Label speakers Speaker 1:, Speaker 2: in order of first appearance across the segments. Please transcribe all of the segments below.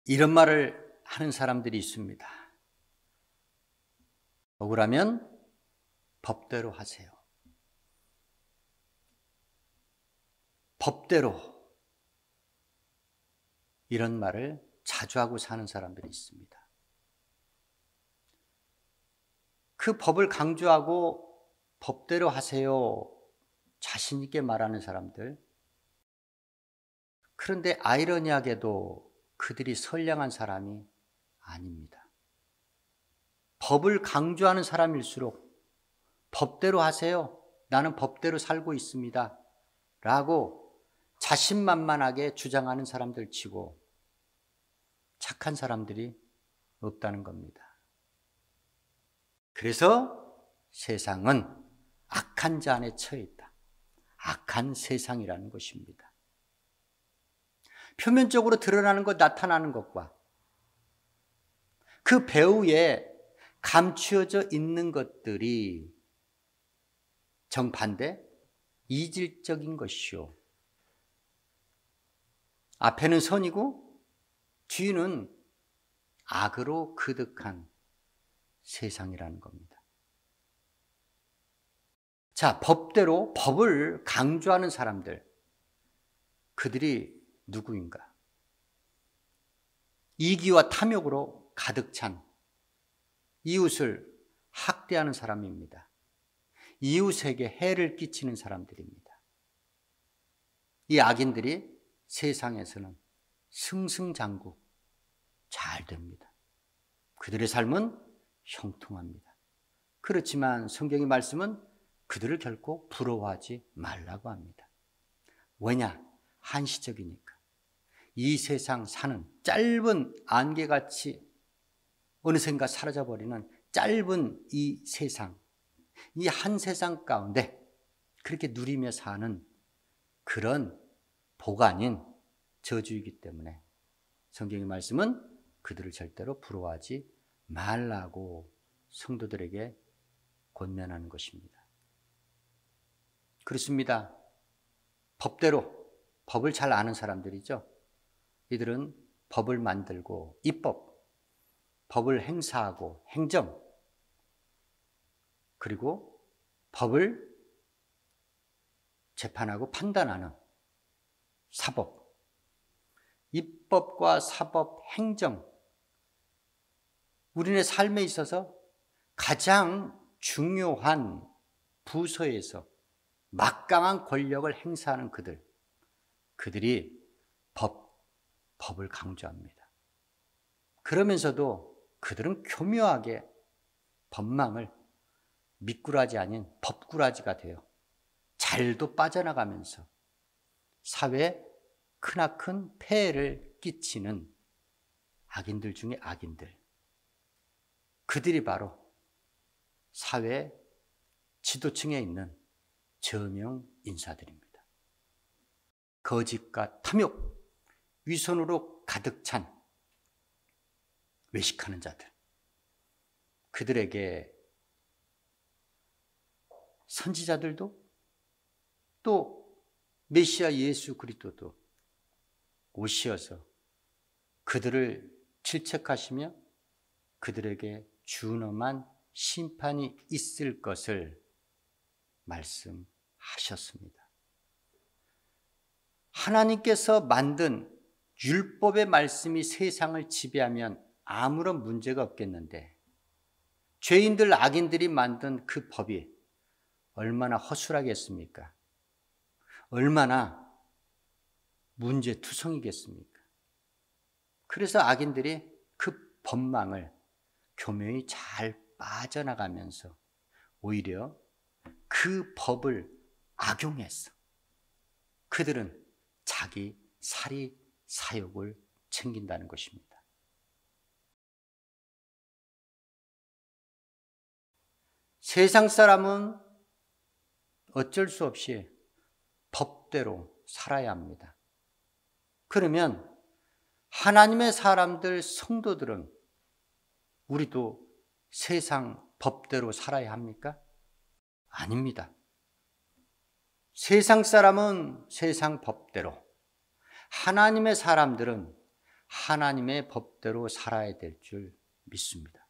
Speaker 1: 이런 말을 하는 사람들이 있습니다. 억울하면 법대로 하세요. 법대로. 이런 말을 자주 하고 사는 사람들이 있습니다. 그 법을 강조하고 법대로 하세요. 자신 있게 말하는 사람들. 그런데 아이러니하게도 그들이 선량한 사람이 아닙니다. 법을 강조하는 사람일수록 법대로 하세요. 나는 법대로 살고 있습니다. 라고 자신만만하게 주장하는 사람들 치고 착한 사람들이 없다는 겁니다. 그래서 세상은 악한 자 안에 처해 있다. 악한 세상이라는 것입니다. 표면적으로 드러나는 것, 나타나는 것과 그 배후에 감추어져 있는 것들이 정반대, 이질적인 것이요. 앞에는 선이고 뒤는 악으로 그득한 세상이라는 겁니다. 자, 법대로 법을 강조하는 사람들, 그들이 누구인가? 이기와 탐욕으로 가득 찬 이웃을 학대하는 사람입니다. 이웃에게 해를 끼치는 사람들입니다. 이 악인들이 세상에서는 승승장구 잘 됩니다. 그들의 삶은 형통합니다. 그렇지만 성경의 말씀은 그들을 결코 부러워하지 말라고 합니다. 왜냐? 한시적이니까. 이 세상 사는 짧은 안개같이 어느샌가 사라져버리는 짧은 이 세상, 이 한 세상 가운데 그렇게 누리며 사는 그런 복 아닌 저주이기 때문에 성경의 말씀은 그들을 절대로 부러워하지 말라고 성도들에게 권면하는 것입니다. 그렇습니다. 법대로, 법을 잘 아는 사람들이죠. 이들은 법을 만들고 입법, 법을 행사하고 행정, 그리고 법을 재판하고 판단하는 사법, 입법과 사법, 행정, 우리네 삶에 있어서 가장 중요한 부서에서 막강한 권력을 행사하는 그들이 법을 강조합니다. 그러면서도 그들은 교묘하게 법망을 미꾸라지 아닌 법꾸라지가 되어 잘도 빠져나가면서 사회에 크나큰 폐해를 끼치는 악인들 중에 악인들. 그들이 바로 사회 지도층에 있는 저명 인사들입니다. 거짓과 탐욕, 위선으로 가득 찬 외식하는 자들. 그들에게 선지자들도 또 메시아 예수 그리스도도 오시어서 그들을 질책하시며 그들에게 준엄한 심판이 있을 것을 말씀하셨습니다. 하나님께서 만든 율법의 말씀이 세상을 지배하면 아무런 문제가 없겠는데 죄인들, 악인들이 만든 그 법이 얼마나 허술하겠습니까? 얼마나 문제투성이겠습니까? 그래서 악인들이 그 법망을 교묘히 잘 빠져나가면서 오히려 그 법을 악용해서 그들은 자기 사리 사욕을 챙긴다는 것입니다. 세상 사람은 어쩔 수 없이 법대로 살아야 합니다. 그러면 하나님의 사람들, 성도들은 우리도 세상 법대로 살아야 합니까? 아닙니다. 세상 사람은 세상 법대로, 하나님의 사람들은 하나님의 법대로 살아야 될 줄 믿습니다.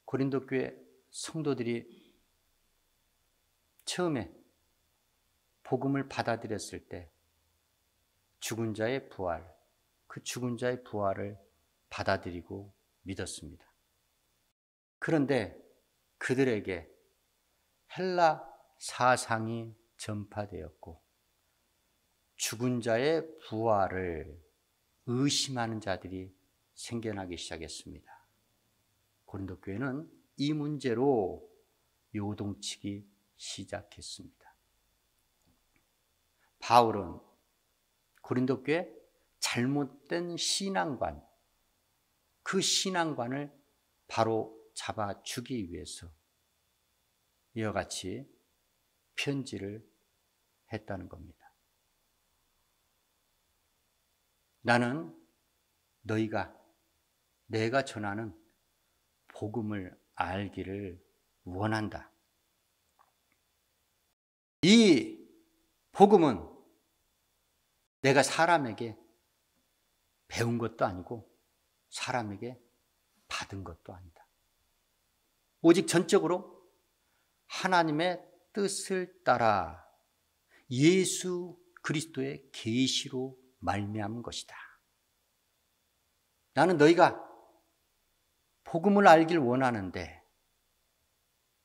Speaker 1: 고린도 교회 성도들이 처음에 복음을 받아들였을 때 죽은 자의 부활, 그 죽은 자의 부활을 받아들이고 믿었습니다. 그런데 그들에게 헬라 사상이 전파되었고 죽은 자의 부활을 의심하는 자들이 생겨나기 시작했습니다. 고린도 교회는 이 문제로 요동치기 시작했습니다. 바울은 고린도 교회 잘못된 신앙관, 그 신앙관을 바로 잡아주기 위해서 이와 같이 편지를 했다는 겁니다. 나는 너희가 내가 전하는 복음을 알기를 원한다. 이 복음은 내가 사람에게 배운 것도 아니고 사람에게 받은 것도 아니다. 오직 전적으로 하나님의 뜻을 따라 예수 그리스도의 계시로 말미암은 것이다. 나는 너희가 복음을 알길 원하는데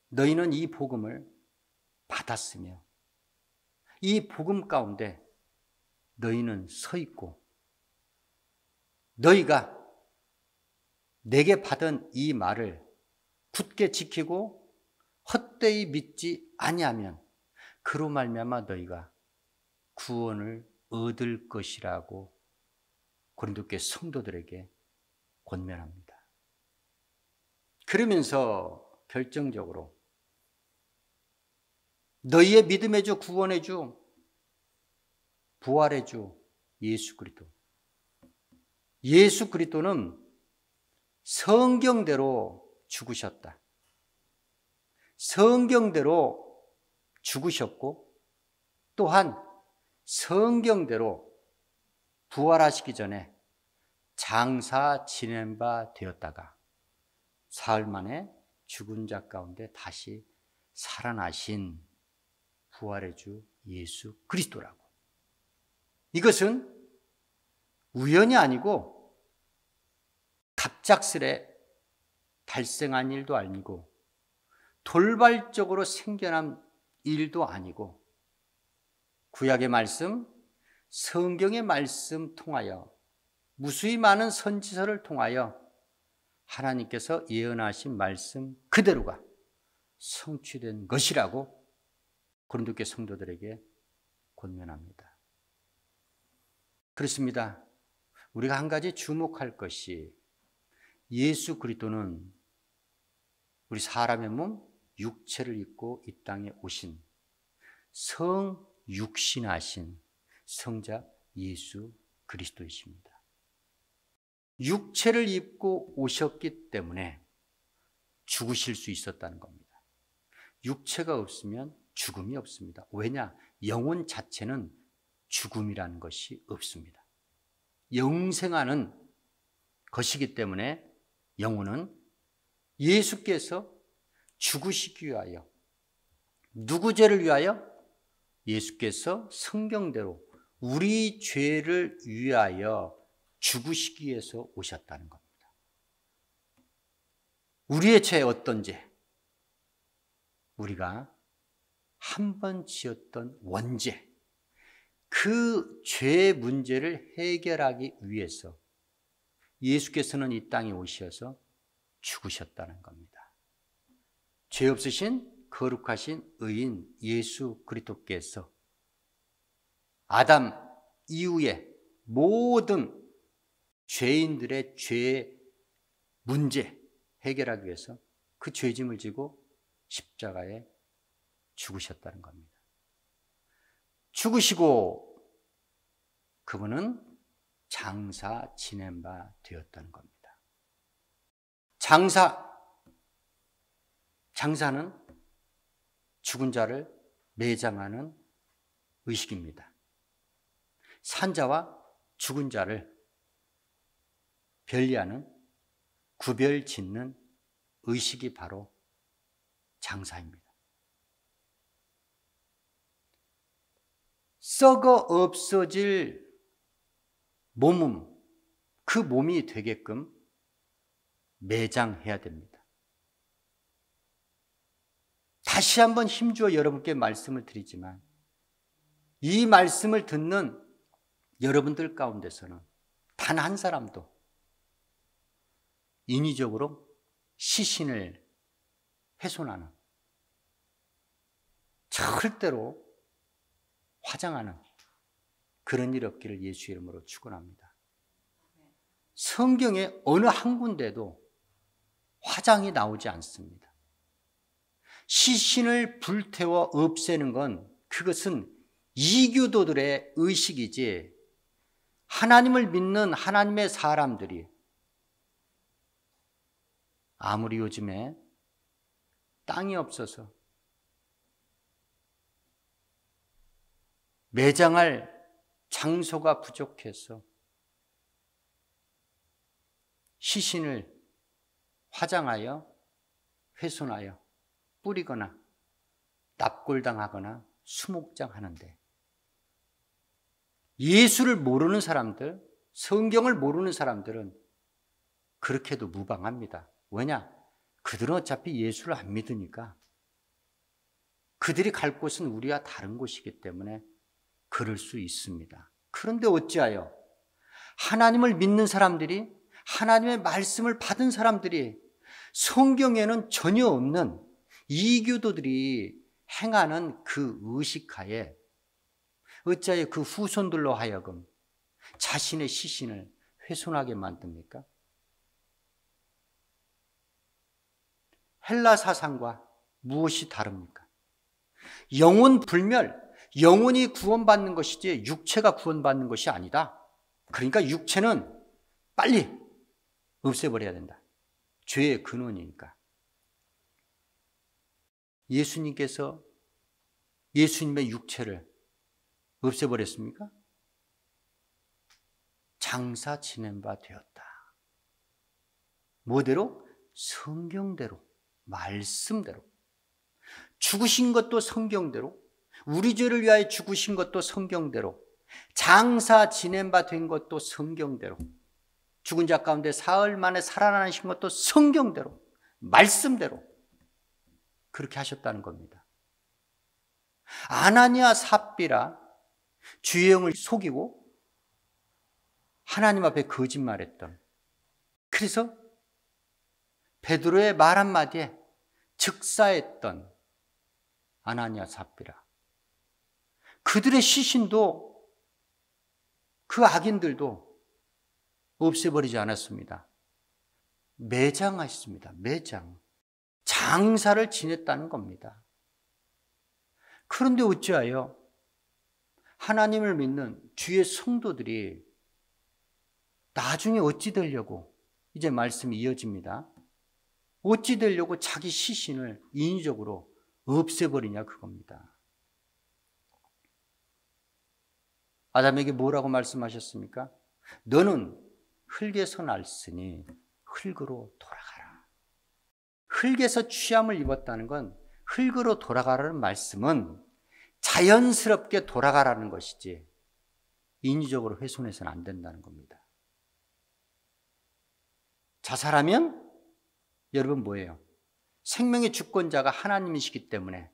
Speaker 1: 너희는 이 복음을 받았으며 이 복음 가운데 너희는 서 있고 너희가 내게 받은 이 말을 굳게 지키고 헛되이 믿지 아니하면 그로 말미암아 너희가 구원을 얻을 것이라고 고린도 교회 성도들에게 권면합니다. 그러면서 결정적으로 너희의 믿음의 주, 구원의 주, 부활의 주 예수 그리스도. 예수 그리스도는 성경대로 죽으셨다. 성경대로 죽으셨고 또한 성경대로 부활하시기 전에 장사 지낸 바 되었다가 사흘 만에 죽은 자 가운데 다시 살아나신 부활의 주 예수 그리스도라고. 이것은 우연이 아니고 갑작스레 발생한 일도 아니고 돌발적으로 생겨난 일도 아니고 구약의 말씀, 성경의 말씀 통하여 무수히 많은 선지서를 통하여 하나님께서 예언하신 말씀 그대로가 성취된 것이라고 고린도 교회 성도들에게 권면합니다. 그렇습니다. 우리가 한 가지 주목할 것이 예수 그리스도는 우리 사람의 몸 육체를 입고 이 땅에 오신 성육신하신 성자 예수 그리스도이십니다. 육체를 입고 오셨기 때문에 죽으실 수 있었다는 겁니다. 육체가 없으면 죽음이 없습니다. 왜냐? 영혼 자체는 죽음이라는 것이 없습니다. 영생하는 것이기 때문에 영혼은 예수께서 죽으시기 위하여, 누구 죄를 위하여? 예수께서 성경대로 우리 죄를 위하여 죽으시기 위해서 오셨다는 겁니다. 우리의 죄 어떤 죄? 우리가 한 번 지었던 원죄, 그 죄 문제를 해결하기 위해서 예수께서는 이 땅에 오셔서 죽으셨다는 겁니다. 죄 없으신 거룩하신 의인 예수 그리스도께서 아담 이후에 모든 죄인들의 죄 문제 해결하기 위해서 그 죄짐을 지고 십자가에 죽으셨다는 겁니다. 죽으시고 그분은 장사 지낸 바 되었다는 겁니다. 장사는 죽은 자를 매장하는 의식입니다. 산자와 죽은 자를 별리하는, 구별 짓는 의식이 바로 장사입니다. 썩어 없어질 몸은 그 몸이 되게끔 매장해야 됩니다. 다시 한번 힘주어 여러분께 말씀을 드리지만 이 말씀을 듣는 여러분들 가운데서는 단 한 사람도 인위적으로 시신을 훼손하는, 절대로 화장하는 그런 일 없기를 예수 이름으로 축원합니다. 성경에 어느 한 군데도 화장이 나오지 않습니다. 시신을 불태워 없애는 건 그것은 이교도들의 의식이지 하나님을 믿는 하나님의 사람들이 아무리 요즘에 땅이 없어서 매장할 장소가 부족해서 시신을 화장하여 훼손하여 뿌리거나 납골당하거나 수목장하는데 예수를 모르는 사람들, 성경을 모르는 사람들은 그렇게도 무방합니다. 왜냐? 그들은 어차피 예수를 안 믿으니까 그들이 갈 곳은 우리와 다른 곳이기 때문에 그럴 수 있습니다. 그런데 어찌하여 하나님을 믿는 사람들이, 하나님의 말씀을 받은 사람들이 성경에는 전혀 없는 이교도들이 행하는 그 의식하에 어찌하여 그 후손들로 하여금 자신의 시신을 훼손하게 만듭니까? 헬라 사상과 무엇이 다릅니까? 영혼 불멸, 영혼이 구원받는 것이지 육체가 구원받는 것이 아니다. 그러니까 육체는 빨리 없애버려야 된다. 죄의 근원이니까. 예수님께서 예수님의 육체를 없애버렸습니까? 장사 지낸 바 되었다. 뭐대로? 성경대로, 말씀대로. 죽으신 것도 성경대로, 우리 죄를 위하여 죽으신 것도 성경대로, 장사 지낸 바 된 것도 성경대로, 죽은 자 가운데 사흘 만에 살아나신 것도 성경대로, 말씀대로 그렇게 하셨다는 겁니다. 아나니아 삽비라 주의 영을 속이고 하나님 앞에 거짓말했던, 그래서 베드로의 말 한마디에 즉사했던 아나니아 삽비라, 그들의 시신도 그 악인들도 없애버리지 않았습니다. 매장하셨습니다. 매장. 장사를 지냈다는 겁니다. 그런데 어찌하여 하나님을 믿는 주의 성도들이 나중에 어찌 되려고, 이제 말씀이 이어집니다. 어찌 되려고 자기 시신을 인위적으로 없애버리냐 그겁니다. 아담에게 뭐라고 말씀하셨습니까? 너는 흙에서 났으니 흙으로 돌아가라. 흙에서 취함을 입었다는 건, 흙으로 돌아가라는 말씀은 자연스럽게 돌아가라는 것이지 인위적으로 훼손해서는 안 된다는 겁니다. 자살하면 여러분 뭐예요? 생명의 주권자가 하나님이시기 때문에,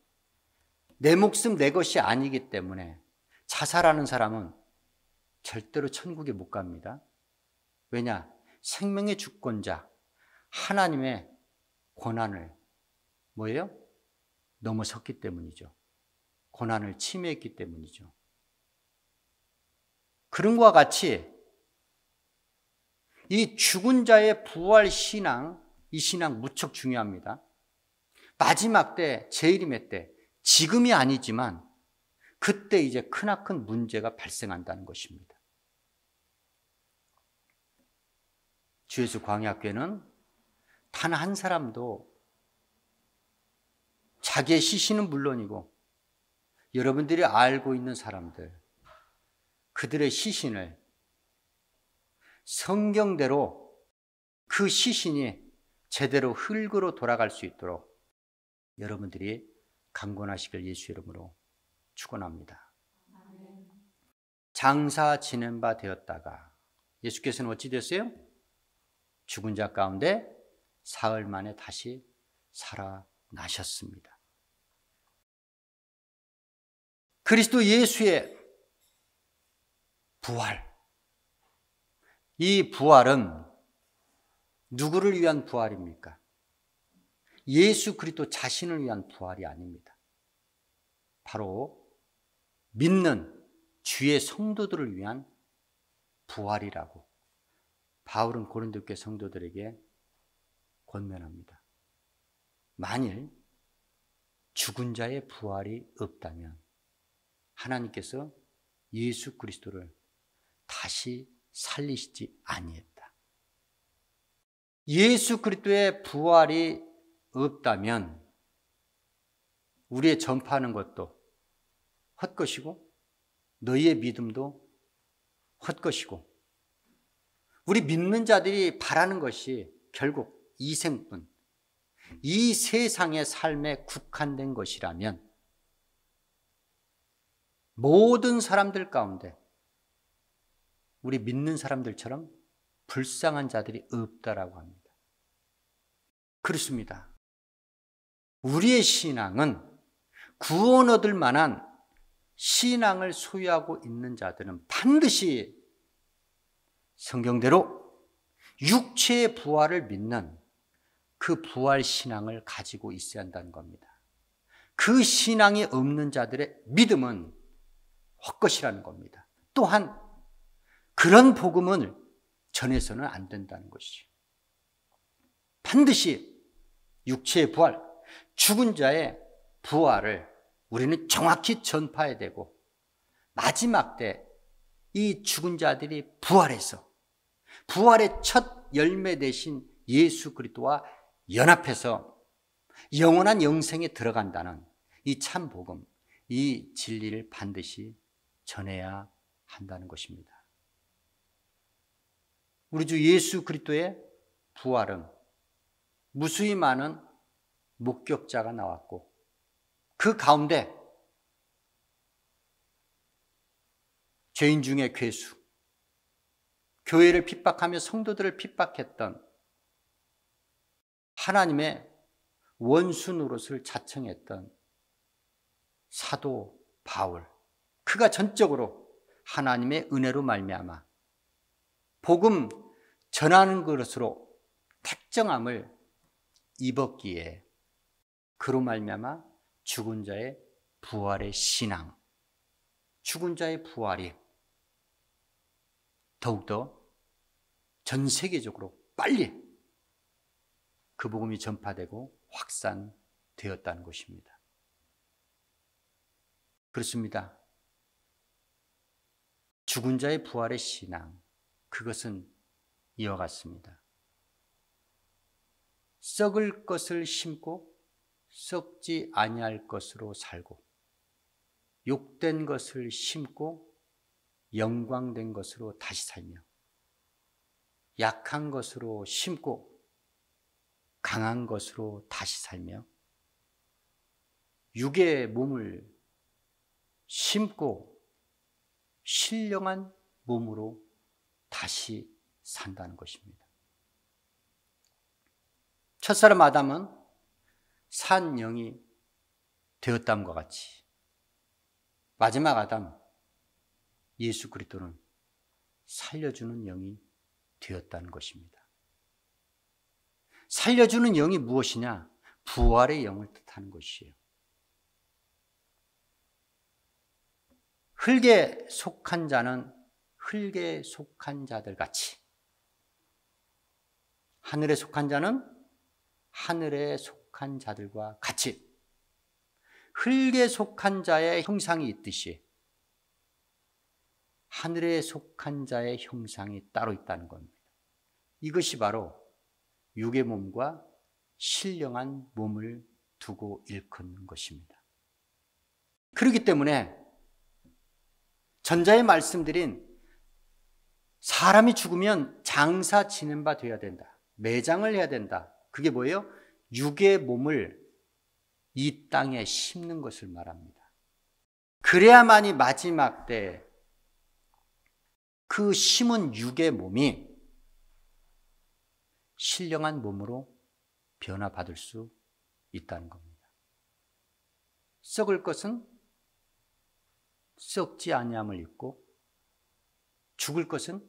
Speaker 1: 내 목숨 내 것이 아니기 때문에 자살하는 사람은 절대로 천국에 못 갑니다. 왜냐? 생명의 주권자 하나님의 권한을 뭐예요? 넘어섰기 때문이죠. 권한을 침해했기 때문이죠. 그런 것과 같이 이 죽은 자의 부활 신앙, 이 신앙 무척 중요합니다. 마지막 때, 재림의 때, 지금이 아니지만 그때 이제 크나큰 문제가 발생한다는 것입니다. 주 예수 광야교회는 단 한 사람도 자기의 시신은 물론이고 여러분들이 알고 있는 사람들, 그들의 시신을 성경대로 그 시신이 제대로 흙으로 돌아갈 수 있도록 여러분들이 강권하시길 예수 이름으로 축원합니다. 장사 지낸 바 되었다가 예수께서는 어찌 됐어요? 죽은 자 가운데 사흘 만에 다시 살아나셨습니다. 그리스도 예수의 부활, 이 부활은 누구를 위한 부활입니까? 예수 그리스도 자신을 위한 부활이 아닙니다. 바로 믿는 주의 성도들을 위한 부활이라고 바울은 고린도 교회 성도들에게 권면합니다. 만일 죽은 자의 부활이 없다면 하나님께서 예수 그리스도를 다시 살리시지 아니했다. 예수 그리스도의 부활이 없다면 우리의 전파하는 것도 헛것이고 너희의 믿음도 헛것이고 우리 믿는 자들이 바라는 것이 결국 이생뿐, 이 세상의 삶에 국한된 것이라면 모든 사람들 가운데 우리 믿는 사람들처럼 불쌍한 자들이 없다라고 합니다. 그렇습니다. 우리의 신앙은 구원 얻을 만한 신앙을 소유하고 있는 자들은 반드시 성경대로 육체의 부활을 믿는 그 부활 신앙을 가지고 있어야 한다는 겁니다. 그 신앙이 없는 자들의 믿음은 헛것이라는 겁니다. 또한 그런 복음을 전해서는 안 된다는 것이죠. 반드시 육체의 부활, 죽은 자의 부활을 우리는 정확히 전파해야 되고 마지막 때 이 죽은 자들이 부활해서 부활의 첫 열매 되신 예수 그리스도와 연합해서 영원한 영생에 들어간다는 이 참 복음, 이 진리를 반드시 전해야 한다는 것입니다. 우리 주 예수 그리스도의 부활은 무수히 많은 목격자가 나왔고 그 가운데 죄인 중에 괴수, 교회를 핍박하며 성도들을 핍박했던 하나님의 원수 노릇을 자청했던 사도 바울, 그가 전적으로 하나님의 은혜로 말미암아 복음 전하는 것으로 택정함을 입었기에 그로 말미암아 죽은 자의 부활의 신앙, 죽은 자의 부활이 더욱더 전 세계적으로 빨리 그 복음이 전파되고 확산되었다는 것입니다. 그렇습니다. 죽은 자의 부활의 신앙, 그것은 이와 같습니다. 썩을 것을 심고 썩지 아니할 것으로 살고 욕된 것을 심고 영광된 것으로 다시 살며 약한 것으로 심고 강한 것으로 다시 살며 육의 몸을 심고 신령한 몸으로 다시 산다는 것입니다. 첫사람 아담은 산 영이 되었담과 같이 마지막 아담 예수 그리스도는 살려주는 영이 되었다는 것입니다. 살려주는 영이 무엇이냐? 부활의 영을 뜻하는 것이에요. 흙에 속한 자는 흙에 속한 자들 같이, 하늘에 속한 자는 하늘에 속한 자들과 같이 흙에 속한 자의 형상이 있듯이 하늘에 속한 자의 형상이 따로 있다는 겁니다. 이것이 바로 육의 몸과 신령한 몸을 두고 일컫는 것입니다. 그렇기 때문에 전자에 말씀드린 사람이 죽으면 장사 지낸 바 되어야 된다. 매장을 해야 된다. 그게 뭐예요? 육의 몸을 이 땅에 심는 것을 말합니다. 그래야만이 마지막 때 그 심은 육의 몸이 신령한 몸으로 변화받을 수 있다는 겁니다. 썩을 것은 썩지 아니함을 입고 죽을 것은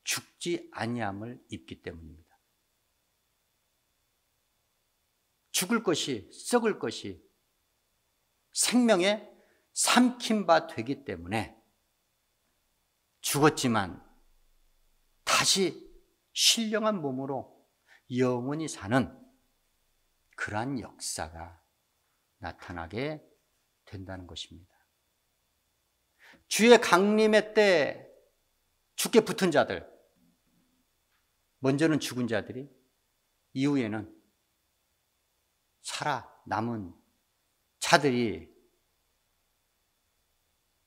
Speaker 1: 죽지 아니함을 입기 때문입니다. 죽을 것이, 썩을 것이 생명에 삼킨 바 되기 때문에 죽었지만 다시 신령한 몸으로 영원히 사는 그러한 역사가 나타나게 된다는 것입니다. 주의 강림의 때 죽게 붙은 자들, 먼저는 죽은 자들이 이후에는 살아남은 자들이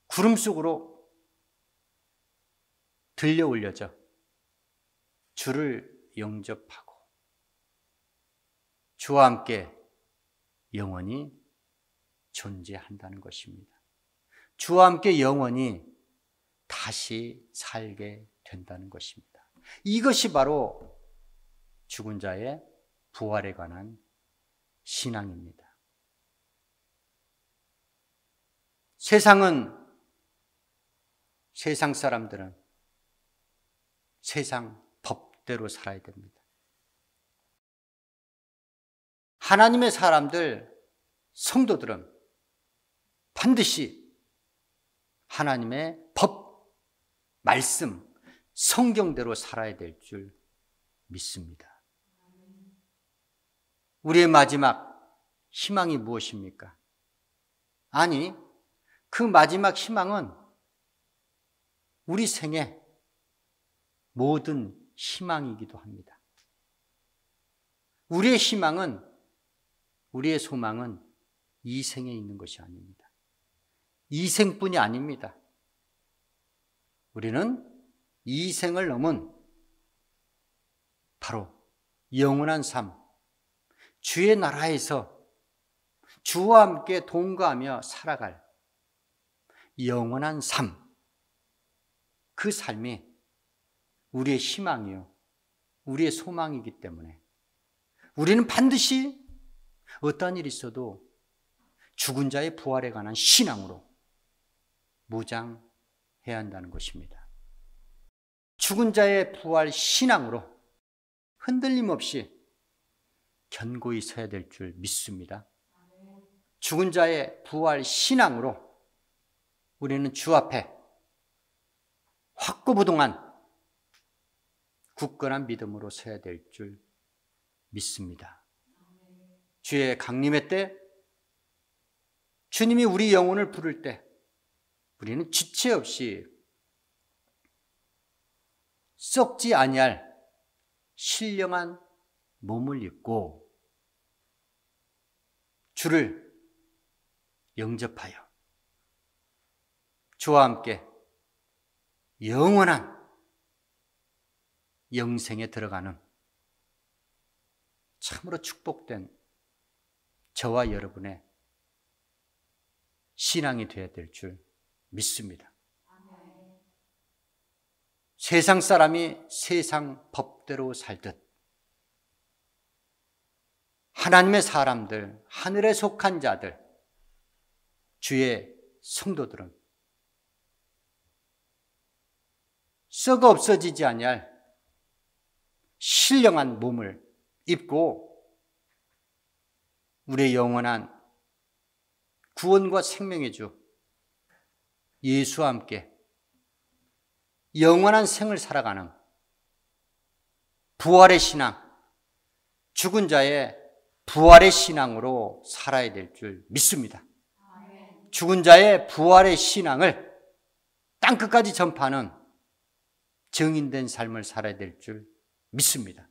Speaker 1: 구름 속으로 들려 올려져 주를 영접하고 주와 함께 영원히 존재한다는 것입니다. 주와 함께 영원히 다시 살게 된다는 것입니다. 이것이 바로 죽은 자의 부활에 관한 신앙입니다. 세상 사람들은 세상 법대로 살아야 됩니다. 하나님의 사람들, 성도들은 반드시 하나님의 법, 말씀, 성경대로 살아야 될 줄 믿습니다. 우리의 마지막 희망이 무엇입니까? 아니, 그 마지막 희망은 우리 생의 모든 희망이기도 합니다. 우리의 희망은, 우리의 소망은 이 생에 있는 것이 아닙니다. 이 생뿐이 아닙니다. 우리는 이 생을 넘은 바로 영원한 삶, 주의 나라에서 주와 함께 동거하며 살아갈 영원한 삶, 그 삶이 우리의 희망이요, 우리의 소망이기 때문에 우리는 반드시 어떠한 일이 있어도 죽은 자의 부활에 관한 신앙으로 무장해야 한다는 것입니다. 죽은 자의 부활 신앙으로 흔들림 없이 견고히 서야 될 줄 믿습니다. 죽은 자의 부활 신앙으로 우리는 주 앞에 확고부동한 굳건한 믿음으로 서야 될 줄 믿습니다. 주의 강림의 때, 주님이 우리 영혼을 부를 때 우리는 지체 없이 썩지 아니할 신령한 몸을 입고 주를 영접하여 주와 함께 영원한 영생에 들어가는 참으로 축복된 저와 여러분의 신앙이 되어야 될 줄 믿습니다. 세상 사람이 세상 법대로 살듯 하나님의 사람들, 하늘에 속한 자들, 주의 성도들은 썩어 없어지지 아니할 신령한 몸을 입고 우리의 영원한 구원과 생명의 주 예수와 함께 영원한 생을 살아가는 부활의 신앙, 죽은 자의 부활의 신앙으로 살아야 될 줄 믿습니다. 죽은 자의 부활의 신앙을 땅끝까지 전파하는 증인된 삶을 살아야 될 줄 믿습니다.